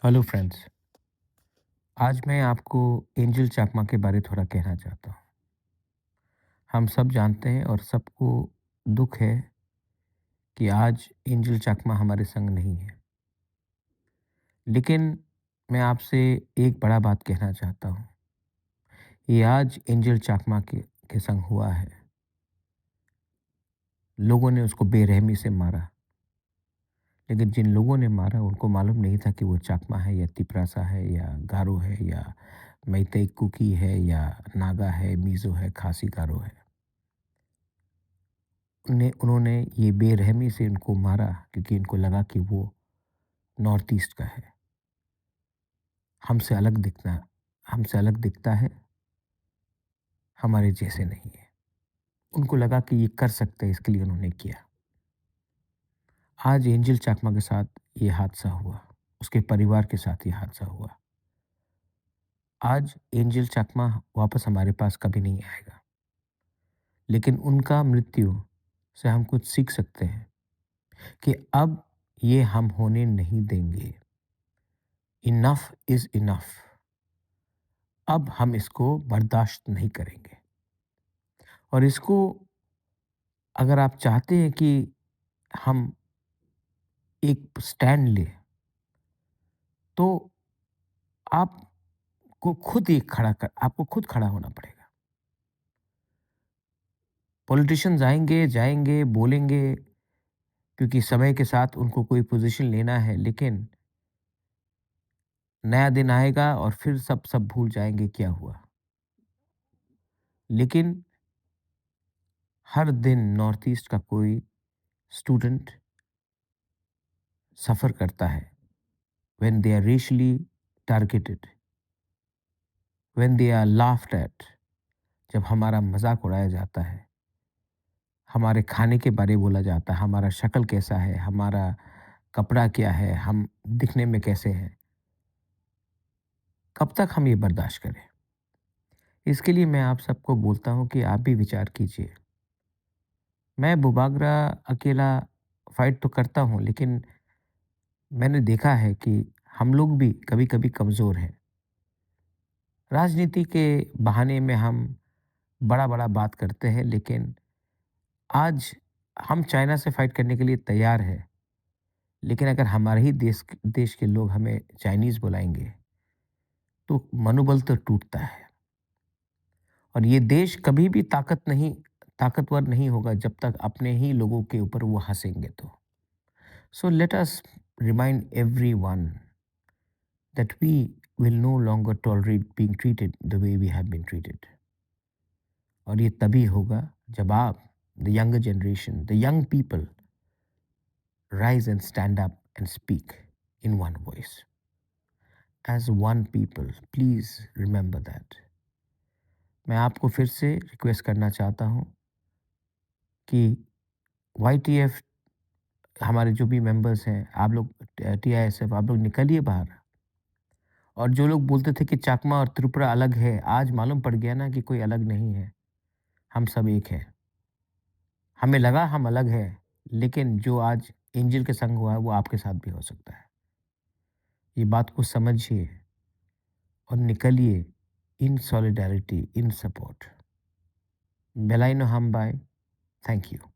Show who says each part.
Speaker 1: Hello friends. आज मैं आपको एंजल चाकमा के बारे थोड़ा कहना चाहता हूँ। हम सब जानते हैं और सबको दुख है कि आज एंजल चाकमा हमारे संग नहीं है। लेकिन मैं आपसे एक बड़ा बात कहना चाहता हूँ। ये आज एंजल चाकमा के संग हुआ है। लोगों ने उसको बेरहमी से मारा, लेकिन जिन लोगों ने मारा उनको मालूम नहीं था कि वो चाकमा है या तिपरासा है या गारो है या मैतेई कुकी है या नागा है, मीज़ो है, खासी गारो है। उन्होंने ये बेरहमी से इनको मारा क्योंकि इनको लगा कि वो नॉर्थ ईस्ट का है। हमसे अलग दिखना हमसे अलग दिखता है, हमारे जैसे नहीं है। उनको लगा कि ये कर सकते हैं, इसके लिए उन्होंने किया। आज एंजल चाकमा के साथ ये हादसा हुआ, उसके परिवार के साथ ये हादसा हुआ। आज एंजल चाकमा वापस हमारे पास कभी नहीं आएगा, लेकिन उनका मृत्यु से हम कुछ सीख सकते हैं कि अब ये हम होने नहीं देंगे। Enough is enough. अब हम इसको बर्दाश्त नहीं करेंगे। और इसको, अगर आप चाहते हैं कि हम एक स्टैंड लें, तो आपको खुद खड़ा होना पड़ेगा। पॉलिटिशियंस आएँगे, जाएँगे, बोलेंगे क्योंकि समय के साथ उनको कोई पोज़ीशन लेना है, लेकिन नया दिन आएगा और फिर सब भूल जाएँगे क्या हुआ। लेकिन हर दिन नॉर्थ ईस्ट का कोई स्टूडेंट सफ़र करता है when they are racially targeted, when they are laughed at. जब हमारा मज़ाक उड़ाया जाता है, हमारे खाने के बारे बोला जाता है, हमारा शक्ल कैसा है, हमारा कपड़ा क्या है, हम दिखने में कैसे हैं, कब तक हम ये बर्दाश्त करें? इसके लिए मैं आप सबको बोलता हूँ कि आप भी विचार कीजिए। मैं बुबागरा अकेला फ़ाइट तो करता हूँ, लेकिन मैंने देखा है कि हम लोग भी कभी-कभी कमज़ोर हैं। राजनीति के बहाने में हम बड़ा-बड़ा बात करते हैं, लेकिन आज हम चाइना से फ़ाइट करने के लिए तैयार हैं। लेकिन अगर हमारे ही देश के लोग हमें चाइनीज़ बुलाएँगे, तो मनोबल तो टूटता है। और ये देश कभी भी ताकतवर नहीं होगा जब तक अपने ही लोगों के ऊपर वो हँसेंगे तो। So let us remind everyone that we will no longer tolerate being treated the way we have been treated. और ये तभी होगा जब आप, the younger generation, the young people, rise and stand up and speak in one voice. As one people, please remember that. मैं आपको फिर से रिक्वेस्ट करना चाहता हूँ कि YTF, हमारे जो भी मेंबर्स हैं, आप लोग TISF, आप लोग निकलिए बाहर। और जो लोग बोलते थे कि चाकमा और त्रिपुरा अलग है, आज मालूम पड़ गया ना कि कोई अलग नहीं है। हम सब एक हैं। हमें लगा हम अलग हैं, लेकिन जो आज एंजल के संग हुआ है, वो आपके साथ भी हो सकता है। ये बात को समझिए और निकलिए इन सॉलिडारिटी, इन सपोर्ट। बेलाइनो हम बाय। Thank you.